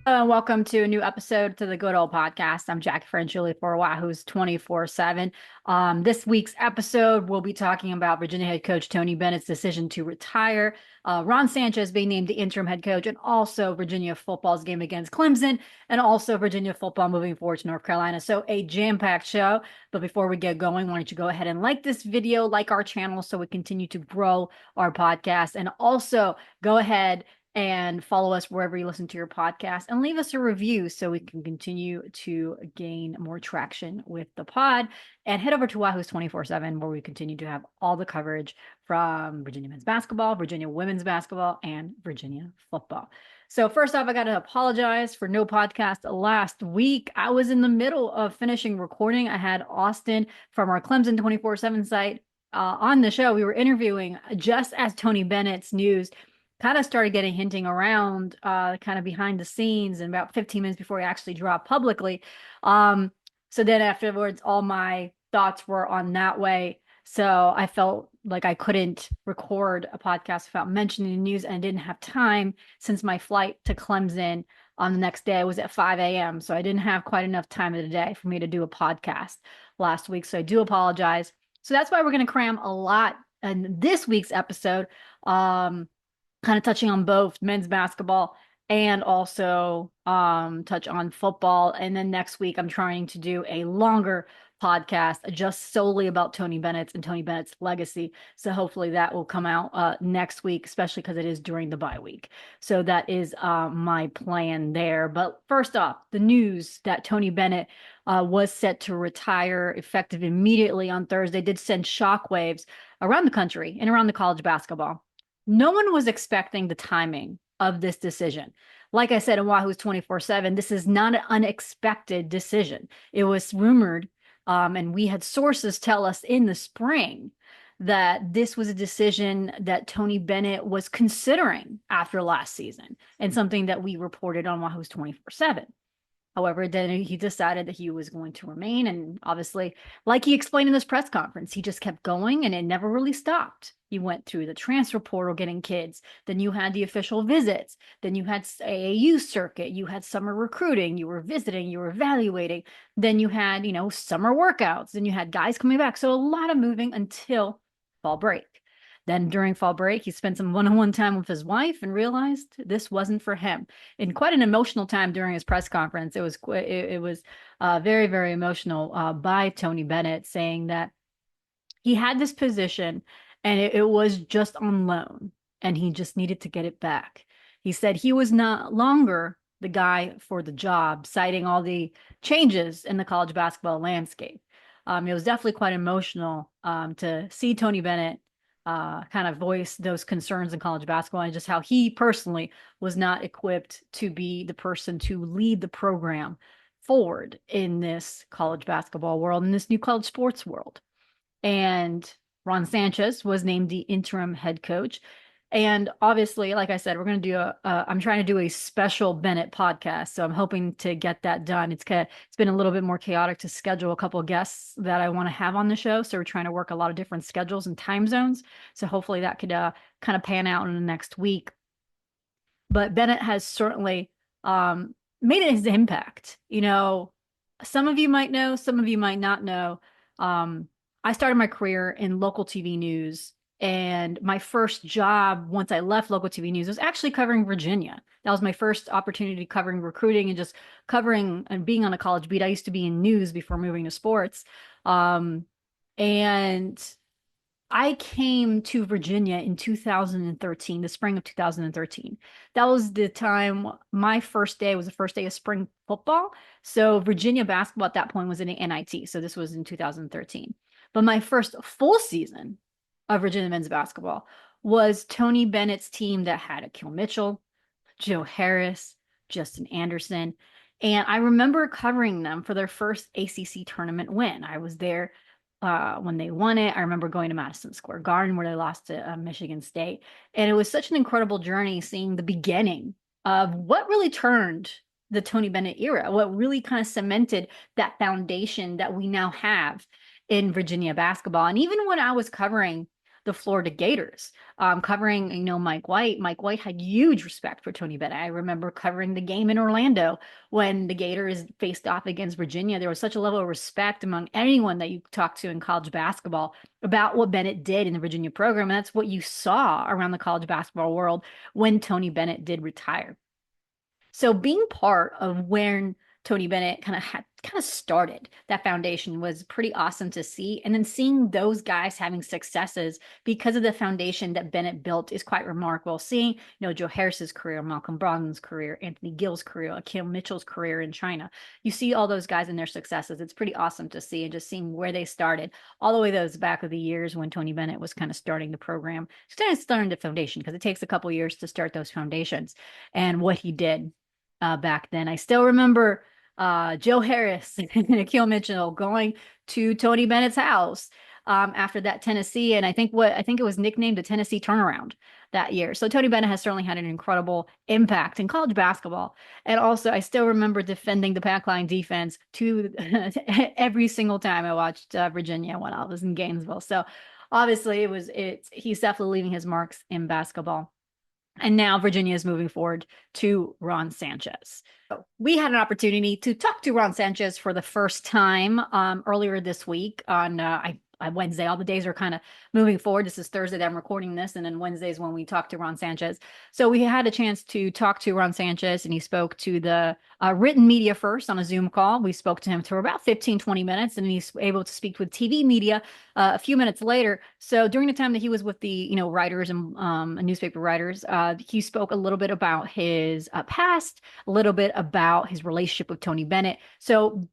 And welcome to a new episode to the Good Old Podcast. I'm Jackie Franchuli for Wahoo's 24/7. This week's episode, we'll be talking about Virginia head coach Tony Bennett's decision to retire, Ron Sanchez being named the interim head coach, and also Virginia football's game against Clemson, and also Virginia football moving forward to North Carolina. So a jam-packed show. But before we get going, why don't you go ahead and like this video, like our channel so we continue to grow our podcast, and also go ahead and follow us wherever you listen to your podcast and leave us a review so we can continue to gain more traction with the pod. And head over to Wahoo's 24/7 where we continue to have all the coverage from Virginia men's basketball, Virginia women's basketball, and Virginia football. So first off, I got to apologize for no podcast last week. I was in the middle of finishing recording. I had Austin from our Clemson 24/7 site on the show. We were interviewing just as Tony Bennett's news kind of started getting hinting around kind of behind the scenes, and about 15 minutes before he actually dropped publicly. So then afterwards, all my thoughts were on that way. So I felt like I couldn't record a podcast without mentioning the news, and I didn't have time since my flight to Clemson on the next day was at 5 a.m. So I didn't have quite enough time of the day for me to do a podcast last week. So I do apologize. So that's why we're going to cram a lot in this week's episode. Kind of touching on both men's basketball and also touch on football. And then next week, I'm trying to do a longer podcast just solely about Tony Bennett's and Tony Bennett's legacy. So hopefully that will come out next week, especially because it is during the bye week. So that is my plan there. But first off, the news that Tony Bennett was set to retire effective immediately on Thursday did send shockwaves around the country and around the college basketball. No one was expecting the timing of this decision. Like I said in Wahoo's 24/7, this is not an unexpected decision. It was rumored, and we had sources tell us in the spring that this was a decision that Tony Bennett was considering after last season, and something that we reported on Wahoo's 24/7. However, then he decided that he was going to remain. And obviously, like he explained in this press conference, he just kept going and it never really stopped. You went through the transfer portal getting kids. Then you had the official visits. Then you had AAU circuit. You had summer recruiting. You were visiting. You were evaluating. Then you had, summer workouts. Then you had guys coming back. So a lot of moving until fall break. Then during fall break, he spent some one-on-one time with his wife and realized this wasn't for him. In quite an emotional time during his press conference, it was very, very emotional by Tony Bennett, saying that he had this position and it was just on loan and he just needed to get it back. He said he was not longer the guy for the job, citing all the changes in the college basketball landscape. It was definitely quite emotional to see Tony Bennett kind of voice those concerns in college basketball, and just how he personally was not equipped to be the person to lead the program forward in this college basketball world, in this new college sports world. And Ron Sanchez was named the interim head coach. And obviously, like I said, we're going to do I'm trying to do a special Bennett podcast. So I'm hoping to get that done. It's been a little bit more chaotic to schedule a couple of guests that I want to have on the show. So we're trying to work a lot of different schedules and time zones. So hopefully that could kind of pan out in the next week. But Bennett has certainly made his impact. Some of you might know, some of you might not know. I started my career in local TV news. And my first job, once I left local TV news, was actually covering Virginia. That was my first opportunity covering recruiting and just covering and being on a college beat. I used to be in news before moving to sports. And I came to Virginia in 2013, the spring of 2013. That was the time my first day was the first day of spring football. So Virginia basketball at that point was in the NIT. So this was in 2013. But my first full season of Virginia men's basketball was Tony Bennett's team that had Akil Mitchell, Joe Harris, Justin Anderson. And I remember covering them for their first ACC tournament win. I was there when they won it. I remember going to Madison Square Garden where they lost to Michigan State. And it was such an incredible journey seeing the beginning of what really turned the Tony Bennett era, what really kind of cemented that foundation that we now have in Virginia basketball. And even when I was covering the Florida Gators, covering, Mike White. Mike White had huge respect for Tony Bennett. I remember covering the game in Orlando when the Gators faced off against Virginia. There was such a level of respect among anyone that you talked to in college basketball about what Bennett did in the Virginia program. And that's what you saw around the college basketball world when Tony Bennett did retire. So being part of when Tony Bennett kind of started that foundation was pretty awesome to see. And then seeing those guys having successes because of the foundation that Bennett built is quite remarkable. Seeing, Joe Harris's career, Malcolm Brogdon's career, Anthony Gill's career, Akeem Mitchell's career in China. You see all those guys and their successes. It's pretty awesome to see, and just seeing where they started all the way those back of the years when Tony Bennett was kind of starting the program, kind of starting the foundation, because it takes a couple years to start those foundations, and what he did back then. I still remember Joe Harris and Akeem Mitchell going to Tony Bennett's house after that Tennessee, and I think it was nicknamed the Tennessee turnaround that year. So Tony Bennett has certainly had an incredible impact in college basketball. And also, I still remember defending the pack line defense to every single time I watched Virginia when I was in Gainesville. So obviously, he's definitely leaving his marks in basketball. And now Virginia is moving forward to Ron Sanchez. So we had an opportunity to talk to Ron Sanchez for the first time earlier this week on Wednesday. All the days are kind of moving forward. This is Thursday that I'm recording this, and then Wednesday is when we talked to Ron Sanchez. So we had a chance to talk to Ron Sanchez, and he spoke to the written media first on a Zoom call. We spoke to him for about 15, 20 minutes, and he's able to speak with TV media a few minutes later. So during the time that he was with the writers and newspaper writers, he spoke a little bit about his past, a little bit about his relationship with Tony Bennett. So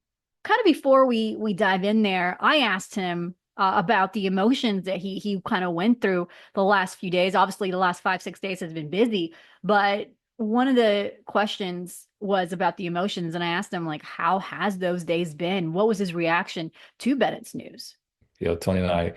kind of before we dive in there, I asked him about the emotions that he kind of went through the last few days. Obviously, the last 5-6 days has been busy, but one of the questions was about the emotions, and I asked him, like, how has those days been? What was his reaction to Bennett's news? Tony and I,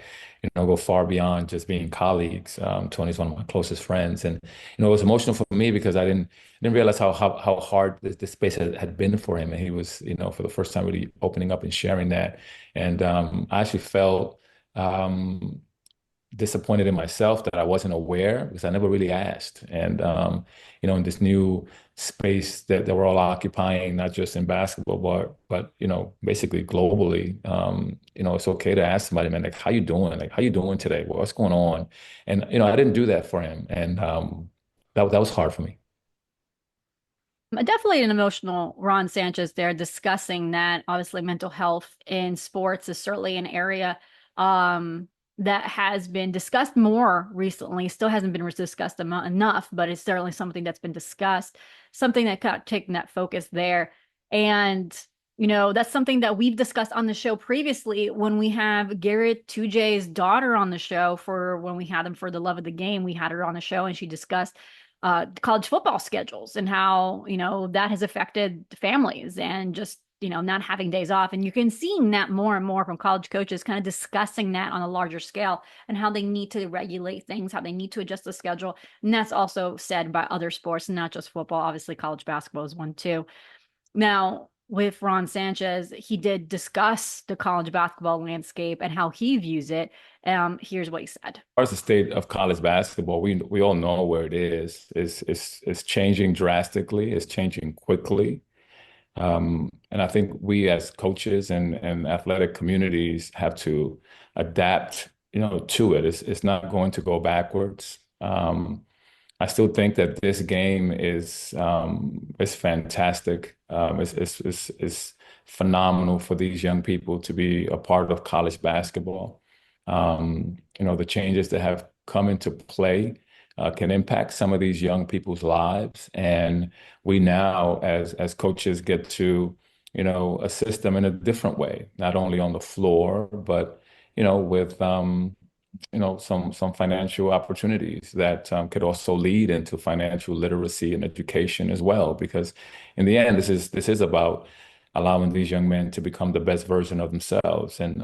go far beyond just being colleagues. Tony's one of my closest friends, and it was emotional for me because I didn't realize how hard this space had been for him, and he was, for the first time really opening up and sharing that, and I actually felt disappointed in myself that I wasn't aware because I never really asked. And in this new space that we're all occupying, not just in basketball, but basically globally, it's okay to ask somebody, man, like, how you doing? Like, how you doing today? What's going on? And I didn't do that for him, and that was hard for me. Definitely an emotional Ron Sanchez there, discussing that. Obviously, mental health in sports is certainly an area that has been discussed more recently. Still hasn't been discussed enough, but it's certainly something that's been discussed, something that got taken that focus there. And, that's something that we've discussed on the show previously when we have Garrett Tujay's daughter on the show. For when we had him for the Love of the Game, we had her on the show, and she discussed college football schedules and how, that has affected families and just, not having days off. And you can seeing that more and more from college coaches kind of discussing that on a larger scale and how they need to regulate things, how they need to adjust the schedule. And that's also said by other sports, not just football. Obviously, college basketball is one too. Now, with Ron Sanchez, he did discuss the college basketball landscape and how he views it. Here's what he said. As far as the state of college basketball, we all know where it is. It's changing drastically. It's changing quickly. And I think we as coaches and athletic communities have to adapt, to it. It's not going to go backwards. I still think that this game is fantastic. It's phenomenal for these young people to be a part of college basketball. The changes that have come into play can impact some of these young people's lives. And we now, as coaches, get to, assist them in a different way, not only on the floor, but, with, some financial opportunities that could also lead into financial literacy and education as well. Because in the end, this is about allowing these young men to become the best version of themselves. And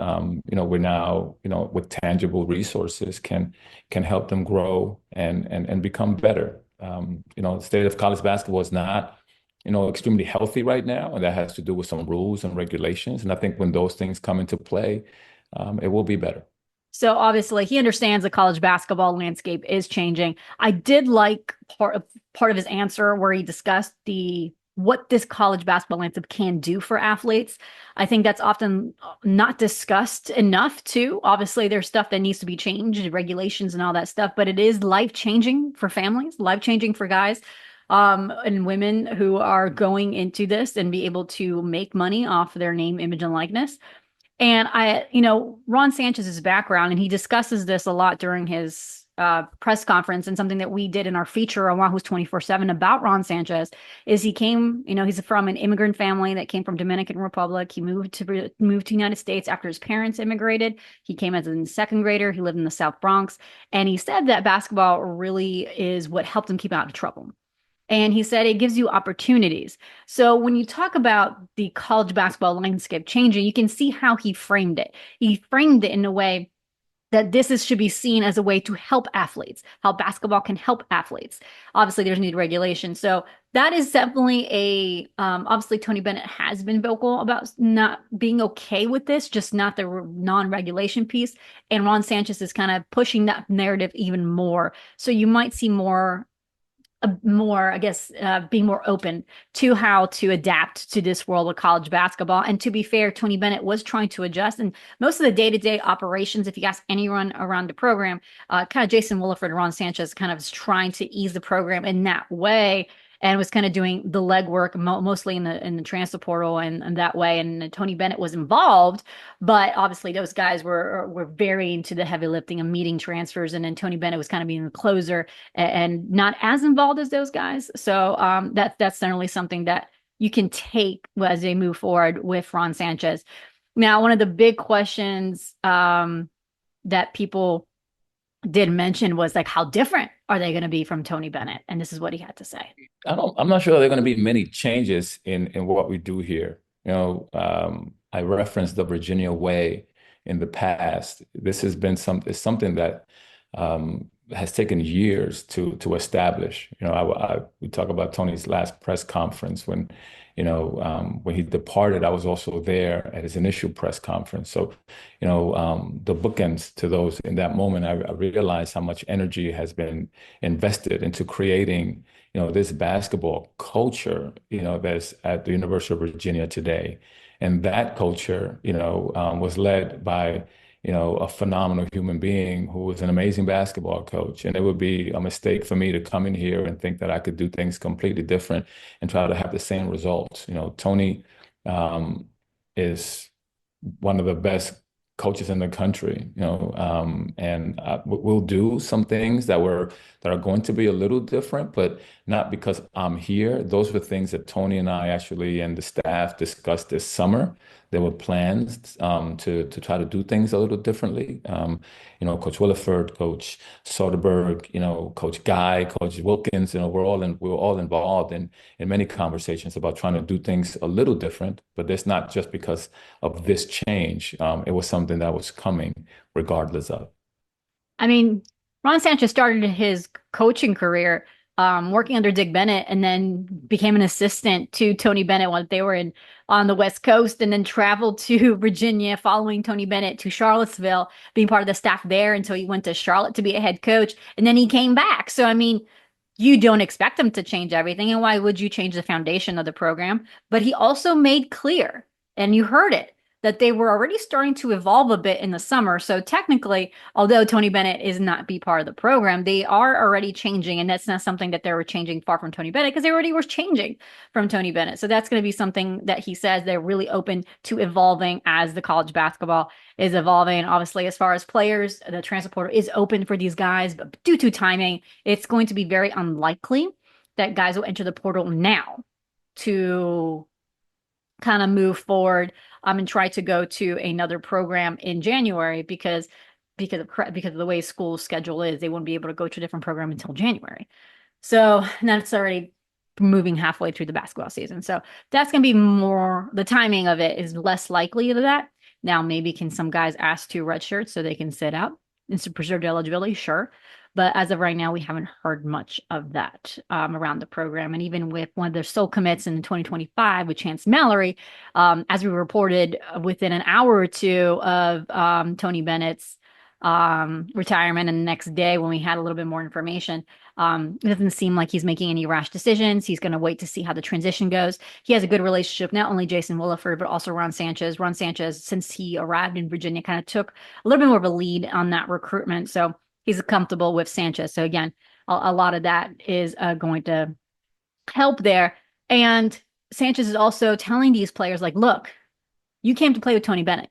we're now, with tangible resources can help them grow and become better. The state of college basketball is not, extremely healthy right now, and that has to do with some rules and regulations. And I think when those things come into play, it will be better. So obviously he understands the college basketball landscape is changing. I did like part of his answer where he discussed the what this college basketball landscape can do for athletes. I think that's often not discussed enough too. Obviously, there's stuff that needs to be changed, regulations and all that stuff, but it is life changing for families, life changing for guys and women who are going into this and be able to make money off their name, image, and likeness. And Ron Sanchez's background, and he discusses this a lot during his press conference, and something that we did in our feature on Wahoo's 24/7 about Ron Sanchez is he came, he's from an immigrant family that came from Dominican Republic. He moved to United States after his parents immigrated. He came as a second grader. He lived in the South Bronx, and he said that basketball really is what helped him keep out of trouble. And he said it gives you opportunities. So when you talk about the college basketball landscape changing, you can see how he framed it. He framed it in a way that should be seen as a way to help athletes, how basketball can help athletes. Obviously, there's new regulation. So that is definitely obviously Tony Bennett has been vocal about not being okay with this, just not the non-regulation piece. And Ron Sanchez is kind of pushing that narrative even more. So you might see more, I guess, being more open to how to adapt to this world of college basketball. And to be fair, Tony Bennett was trying to adjust. And most of the day-to-day operations, if you ask anyone around the program, kind of Jason Williford and Ron Sanchez kind of is trying to ease the program in that way and was kind of doing the legwork mostly in the transfer portal and that way. And Tony Bennett was involved, but obviously those guys were very into the heavy lifting of meeting transfers. And then Tony Bennett was kind of being the closer and not as involved as those guys. So that's certainly something that you can take as they move forward with Ron Sanchez. Now, one of the big questions that people did mention was like, how different are they going to be from Tony Bennett? And this is what he had to say. I'm not sure there are going to be many changes in what we do here. I referenced the Virginia way in the past. This has been something that has taken years to establish. We talk about Tony's last press conference when he departed. I was also there at his initial press conference. So, the bookends to those in that moment, I realized how much energy has been invested into creating, this basketball culture, that's at the University of Virginia today. And that culture, was led by, a phenomenal human being who was an amazing basketball coach. And it would be a mistake for me to come in here and think that I could do things completely different and try to have the same results. Tony is one of the best coaches in the country, and we'll do some things that are going to be a little different, but not because I'm here. Those were things that Tony and I actually and the staff discussed this summer. There were plans to try to do things a little differently. Coach Williford, Coach Soderberg, Coach Guy, Coach Wilkins, we're all involved in many conversations about trying to do things a little different. But that's not just because of this change. It was something that was coming regardless of. I mean, Ron Sanchez started his coaching career working under Dick Bennett and then became an assistant to Tony Bennett when they were on the West Coast, and then traveled to Virginia following Tony Bennett to Charlottesville, being part of the staff there until he went to Charlotte to be a head coach. And then he came back. So, I mean, you don't expect him to change everything. And why would you change the foundation of the program? But he also made clear, and you heard it, that they were already starting to evolve a bit in the summer. So technically, although Tony Bennett is not be part of the program, they are already changing. And that's not something that they were changing far from Tony Bennett, because they already were changing from Tony Bennett. So that's going to be something that he says they're really open to evolving as the college basketball is evolving. And obviously, as far as players, the transfer portal is open for these guys, but due to timing, it's going to be very unlikely that guys will enter the portal now to kind of move forward and try to go to another program in January because of the way school schedule is. They won't be able to go to a different program until January. So that's already moving halfway through the basketball season. So that's going to be more, the timing of it is less likely to that. Now, maybe can some guys ask to redshirt so they can sit out and to preserve their eligibility? Sure. But as of right now, we haven't heard much of that around the program. And even with one of their sole commits in 2025 with Chance Mallory, as we reported within an hour or two of Tony Bennett's retirement. And the next day, when we had a little bit more information, it doesn't seem like he's making any rash decisions. He's going to wait to see how the transition goes. He has a good relationship, not only Jason Williford, but also Ron Sanchez. Ron Sanchez, since he arrived in Virginia, kind of took a little bit more of a lead on that recruitment. So he's comfortable with Sanchez. So again, a lot of that is going to help there. And Sanchez is also telling these players, like, look, you came to play with Tony Bennett,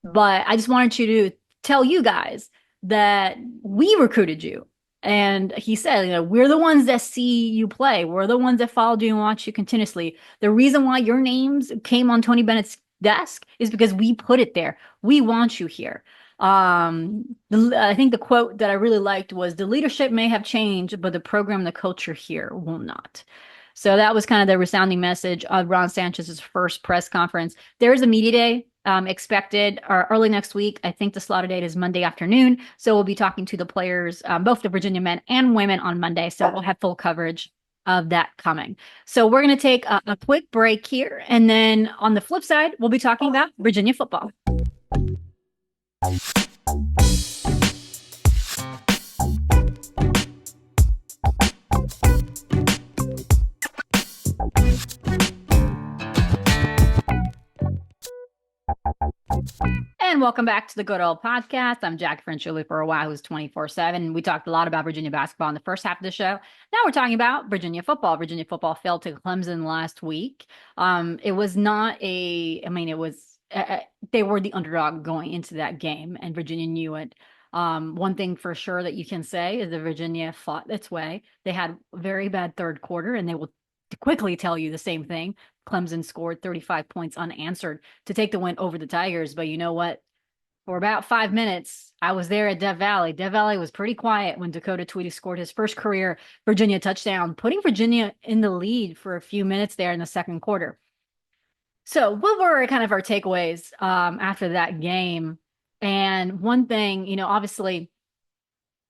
but I just wanted you to tell you guys that we recruited you. And he said, we're the ones that see you play. We're the ones that followed you and watch you continuously. The reason why your names came on Tony Bennett's desk is because we put it there. We want you here. I think the quote that I really liked was, the leadership may have changed, but the program, the culture here will not. So that was kind of the resounding message of Ron Sanchez's first press conference. There is a media day expected early next week. I think the slotted date is Monday afternoon. So we'll be talking to the players, both the Virginia men and women, on Monday. So we'll have full coverage of that coming. So we're going to take a quick break here. And then on the flip side, we'll be talking about Virginia football. And welcome back to the Good Old Podcast. I'm Jack Frenchuli for Wahoo's 24/7. We talked a lot about Virginia basketball in the first half of the show. Now we're talking about Virginia football. Virginia football fell to Clemson last week. It was not it was, they were the underdog going into that game, and Virginia knew it. One thing for sure that you can say is that Virginia fought its way. They had a very bad third quarter, and they will quickly tell you the same thing. Clemson scored 35 points unanswered to take the win over the Tigers. But you know what? For about 5 minutes, I was there at Death Valley. Death Valley was pretty quiet when Dakota Tweedy scored his first career Virginia touchdown, putting Virginia in the lead for a few minutes there in the second quarter. So what were kind of our takeaways after that game? And one thing, obviously,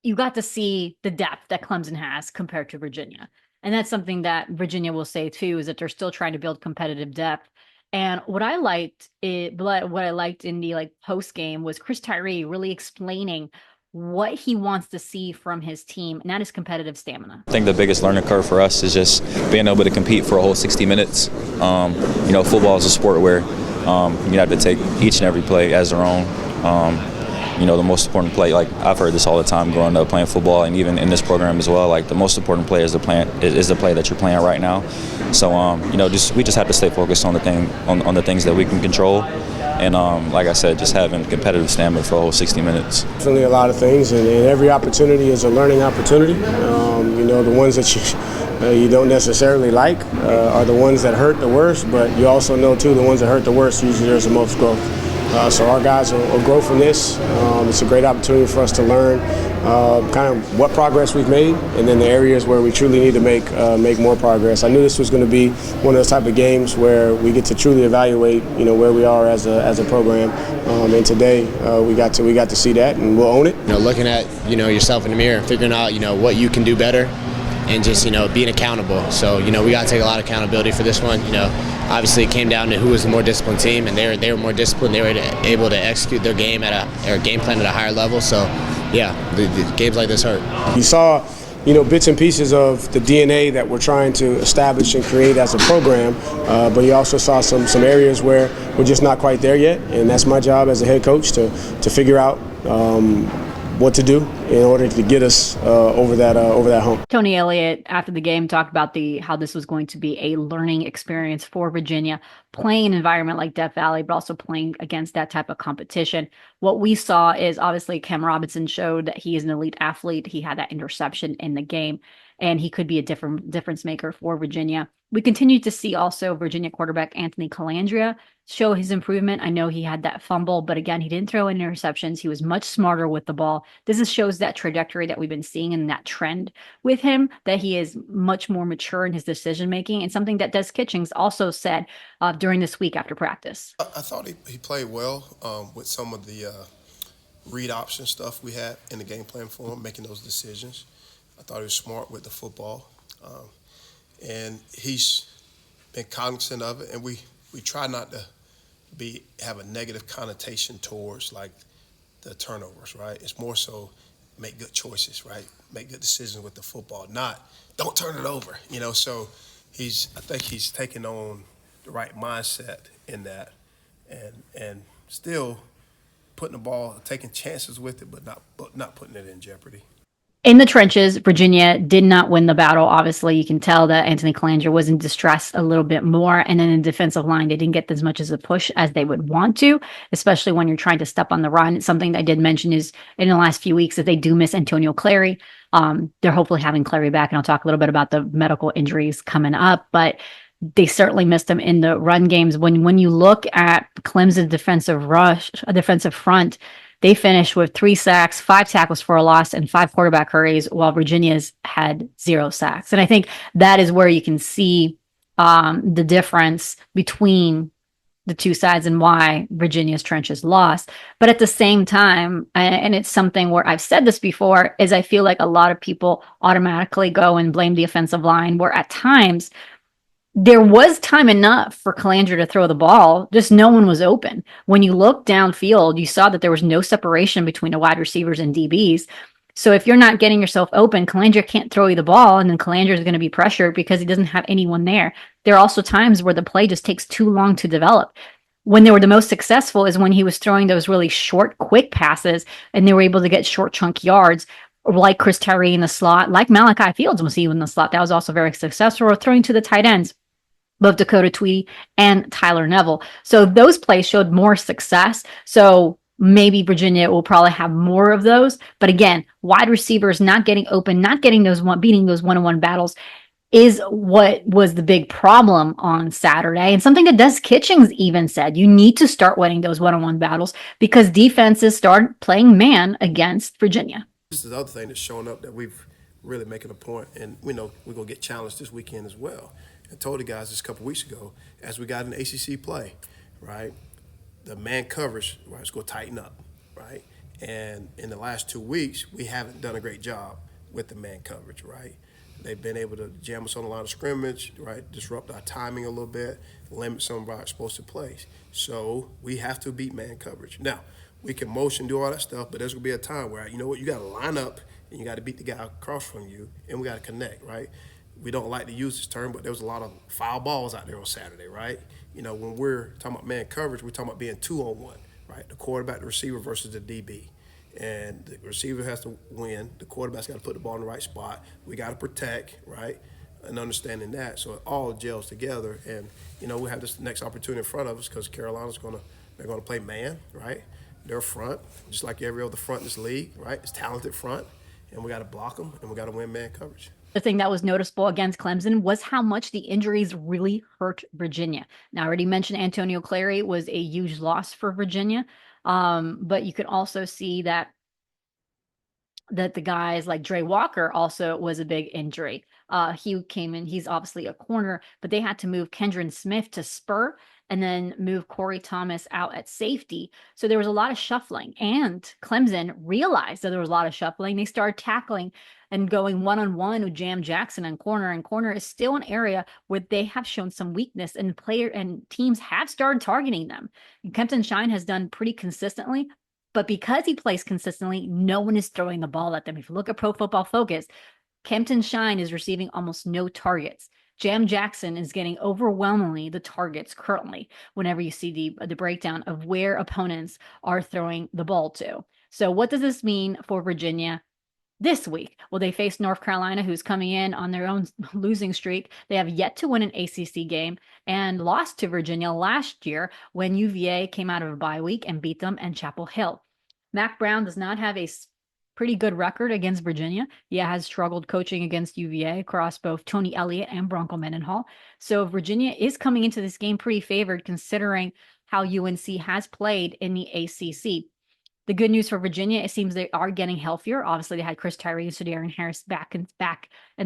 you got to see the depth that Clemson has compared to Virginia. And that's something that Virginia will say too, is that they're still trying to build competitive depth. And what I liked in the post game was Chris Tyree really explaining what he wants to see from his team, and that is competitive stamina. I think the biggest learning curve for us is just being able to compete for a whole 60 minutes. Football is a sport where you have to take each and every play as their own. The most important play, like I've heard this all the time growing up playing football, and even in this program as well, like the most important play is the play that you're playing right now. So we just have to stay focused on the things that we can control, and like I said, just having competitive stamina for a whole 60 minutes. Definitely a lot of things, and every opportunity is a learning opportunity. The ones that you don't necessarily like are the ones that hurt the worst, but you also know too the ones that hurt the worst, usually there's the most growth. So our guys will grow from this. It's a great opportunity for us to learn kind of what progress we've made, and then the areas where we truly need to make more progress. I knew this was going to be one of those type of games where we get to truly evaluate, where we are as a program. And today we got to see that, and we'll own it. Looking at yourself in the mirror, figuring out what you can do better, and just being accountable. So we got to take a lot of accountability for this one. Obviously it came down to who was the more disciplined team, and they were more disciplined. They were able to execute their game game plan at a higher level. So yeah, the games like this hurt. You saw bits and pieces of the DNA that we're trying to establish and create as a program, but you also saw some areas where we're just not quite there yet, and that's my job as a head coach to figure out what to do in order to get us over that hump. Tony Elliott, after the game, talked about how this was going to be a learning experience for Virginia, playing an environment like Death Valley, but also playing against that type of competition. What we saw is obviously Cam Robinson showed that he is an elite athlete. He had that interception in the game, and he could be a difference maker for Virginia. We continue to see also Virginia quarterback Anthony Calandria show his improvement. I know he had that fumble, but again, he didn't throw any interceptions. He was much smarter with the ball. This shows that trajectory that we've been seeing and that trend with him, that he is much more mature in his decision making, and something that Des Kitchings also said during this week after practice. I thought he played well with some of the read option stuff we had in the game plan for him, making those decisions. I thought he was smart with the football. And he's been cognizant of it, and we try not to have a negative connotation towards like the turnovers, right? It's more so make good choices, right? Make good decisions with the football, not don't turn it over, So I think he's taking on the right mindset in that, and still putting the ball, taking chances with it, but not putting it in jeopardy. In the trenches, Virginia did not win the battle. Obviously, you can tell that Anthony Colandrea was in distress a little bit more. And then in the defensive line, they didn't get as much as a push as they would want to, especially when you're trying to step on the run. Something that I did mention is in the last few weeks that they do miss Antonio Clary. They're hopefully having Clary back, and I'll talk a little bit about the medical injuries coming up. But they certainly missed him in the run games. When you look at Clemson's defensive front, they finished with 3 sacks, 5 tackles for a loss, and 5 quarterback hurries, while Virginia's had 0 sacks. And I think that is where you can see the difference between the two sides and why Virginia's trenches lost. But at the same time, and it's something where I've said this before, is I feel like a lot of people automatically go and blame the offensive line, where at times there was time enough for Colandrea to throw the ball, just no one was open. When you look downfield, you saw that there was no separation between the wide receivers and DBs. So if you're not getting yourself open, Colandrea can't throw you the ball, and then Colandrea is going to be pressured because he doesn't have anyone there. There are also times where the play just takes too long to develop. When they were the most successful is when he was throwing those really short, quick passes, and they were able to get short chunk yards, like Chris Tyree in the slot, like Malachi Fields was in the slot. That was also very successful, or throwing to the tight ends, both Dakota Tweedy and Tyler Neville. So those plays showed more success. So maybe Virginia will probably have more of those. But again, wide receivers not getting open, not getting beating those one-on-one battles is what was the big problem on Saturday. And something that Des Kitchings even said, you need to start winning those one-on-one battles because defenses start playing man against Virginia. This is the other thing that's showing up that we've really making a point, and we know we're going to get challenged this weekend as well. I told the guys this a couple weeks ago, as we got in ACC play, right, the man coverage, right, is going to tighten up, right? And in the last 2 weeks, we haven't done a great job with the man coverage, right? They've been able to jam us on the line of scrimmage, right, disrupt our timing a little bit, limit some of our explosive plays. So we have to beat man coverage. Now, we can motion, do all that stuff, but there's going to be a time where, you know what, you got to line up and you got to beat the guy across from you, and we got to connect, right? We don't like to use this term, but there was a lot of foul balls out there on Saturday, right? When we're talking about man coverage, we're talking about being 2-on-1, right? The quarterback, the receiver versus the DB. And the receiver has to win. The quarterback's got to put the ball in the right spot. We got to protect, right? And understanding that. So it all gels together. And, we have this next opportunity in front of us because Carolina's they're going to play man, right? They're front, just like every other front in this league, right? It's talented front. And we got to block them, and we got to win man coverage. The thing that was noticeable against Clemson was how much the injuries really hurt Virginia. Now, I already mentioned Antonio Clary was a huge loss for Virginia, but you could also see that the guys like Dre Walker also was a big injury. He came in, he's obviously a corner, but they had to move Kendron Smith to spur and then move Corey Thomas out at safety. So there was a lot of shuffling, and Clemson realized that there was a lot of shuffling. They started tackling and going one-on-one with Jam Jackson and corner is still an area where they have shown some weakness, and player and teams have started targeting them. Kempton Shine has done pretty consistently, but because he plays consistently, no one is throwing the ball at them. If you look at Pro Football Focus, Kempton Shine is receiving almost no targets. Jam Jackson is getting overwhelmingly the targets currently whenever you see the breakdown of where opponents are throwing the ball to. So what does this mean for Virginia this week? Well, they face North Carolina, who's coming in on their own losing streak. They have yet to win an ACC game and lost to Virginia last year when UVA came out of a bye week and beat them in Chapel Hill. Mac Brown does not have a pretty good record against Virginia. He has struggled coaching against UVA across both Tony Elliott and Bronco Mendenhall. So Virginia is coming into this game pretty favored considering how UNC has played in the ACC. The good news for Virginia, it seems they are getting healthier. Obviously, they had Chris Tyree and Sudarian Harris back in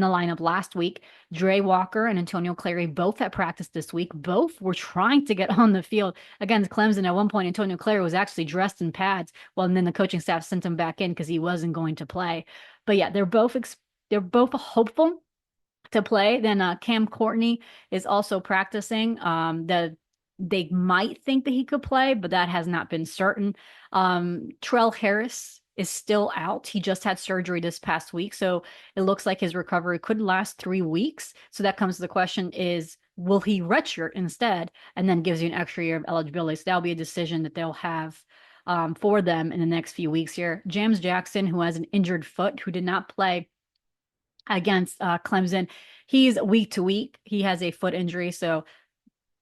the lineup last week. Dre Walker and Antonio Clary both had practiced this week. Both were trying to get on the field against Clemson. At one point, Antonio Clary was actually dressed in pads. Well, and then the coaching staff sent him back in because he wasn't going to play. But yeah, they're both hopeful to play. Then Cam Courtney is also practicing. The they might think that he could play, but that has not been certain. Trell Harris is still out. He just had surgery this past week, so it looks like his recovery could last 3 weeks. So that comes to the question is, will he redshirt instead? And then gives you an extra year of eligibility. So that'll be a decision that they'll have for them in the next few weeks here. James Jackson, who has an injured foot, who did not play against Clemson. He's week to week. He has a foot injury, so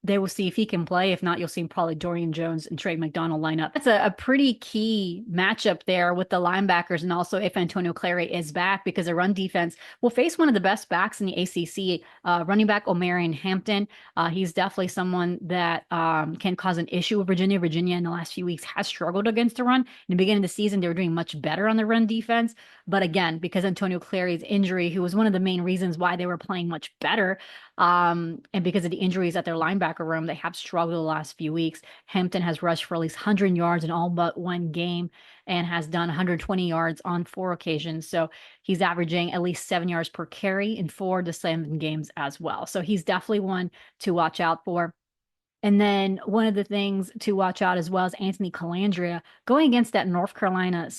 they will see if he can play. If not, you'll see probably Dorian Jones and Trey McDonald line up. That's a pretty key matchup there with the linebackers, and also if Antonio Clary is back, because the run defense will face one of the best backs in the ACC, running back Omarion Hampton. He's definitely someone that can cause an issue with Virginia. Virginia in the last few weeks has struggled against the run. In the beginning of the season, they were doing much better on the run defense. But again, because Antonio Clary's injury, who was one of the main reasons why they were playing much better, and because of the injuries at their linebacker room, they have struggled the last few weeks. Hampton has rushed for at least 100 yards in all but one game and has done 120 yards on 4 occasions. So he's averaging at least 7 yards per carry in 4 to 7 games as well. So he's definitely one to watch out for. And then one of the things to watch out as well is Anthony Calandria going against that North Carolina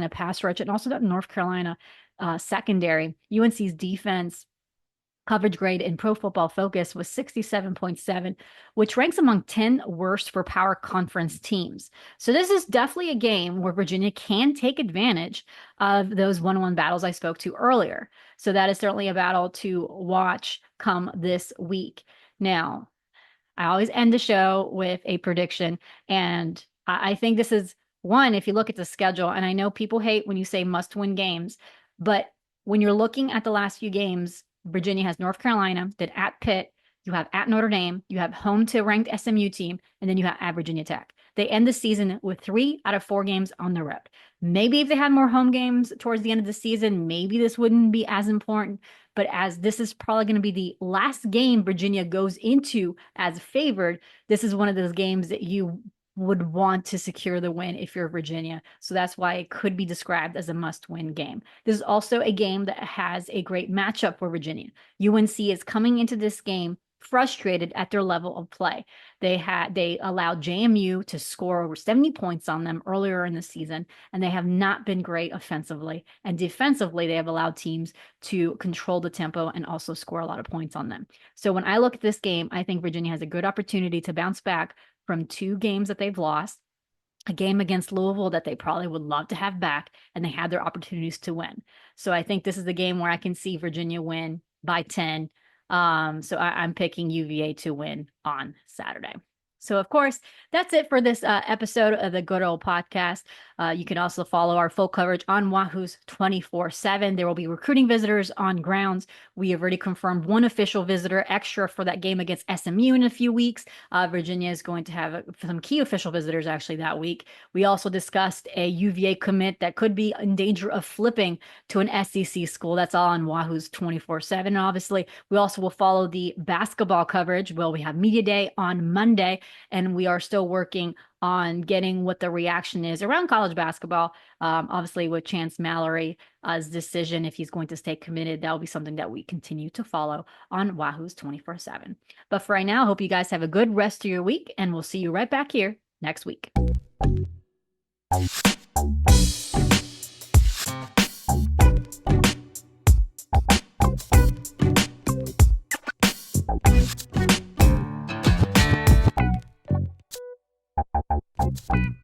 pass rush, and also that North Carolina secondary. UNC's defense coverage grade in Pro Football Focus was 67.7, which ranks among 10 worst for power conference teams. So this is definitely a game where Virginia can take advantage of those one-on-one battles I spoke to earlier. So that is certainly a battle to watch come this week. Now, I always end the show with a prediction, and I think this is one, if you look at the schedule, and I know people hate when you say must-win games, but when you're looking at the last few games, Virginia has North Carolina, then at Pitt, you have at Notre Dame, you have home to ranked SMU team, and then you have at Virginia Tech. They end the season with 3 out of 4 games on the road. Maybe if they had more home games towards the end of the season, maybe this wouldn't be as important. But as this is probably going to be the last game Virginia goes into as favored, this is one of those games that you would want to secure the win if you're Virginia. So that's why it could be described as a must-win game. This is also a game that has a great matchup for Virginia. UNC is coming into this game frustrated at their level of play. They allowed JMU to score over 70 points on them earlier in the season, and they have not been great offensively. And defensively, they have allowed teams to control the tempo and also score a lot of points on them. So when I look at this game, I think Virginia has a good opportunity to bounce back from 2 games that they've lost, a game against Louisville that they probably would love to have back, and they had their opportunities to win. So I think this is the game where I can see Virginia win by 10. So I'm picking UVA to win on Saturday. So, of course, that's it for this episode of the Good Old Podcast. You can also follow our full coverage on Wahoo's 24/7. There will be recruiting visitors on grounds. We have already confirmed 1 official visitor extra for that game against SMU in a few weeks. Virginia is going to have some key official visitors actually that week. We also discussed a UVA commit that could be in danger of flipping to an SEC school. That's all on Wahoo's 24/7. And obviously, we also will follow the basketball coverage. Well, we have Media Day on Monday, and we are still working on getting what the reaction is around college basketball. Obviously, with Chance Mallory's decision, if he's going to stay committed, that will be something that we continue to follow on Wahoo's 24/7. But for right now, I hope you guys have a good rest of your week, and we'll see you right back here next week.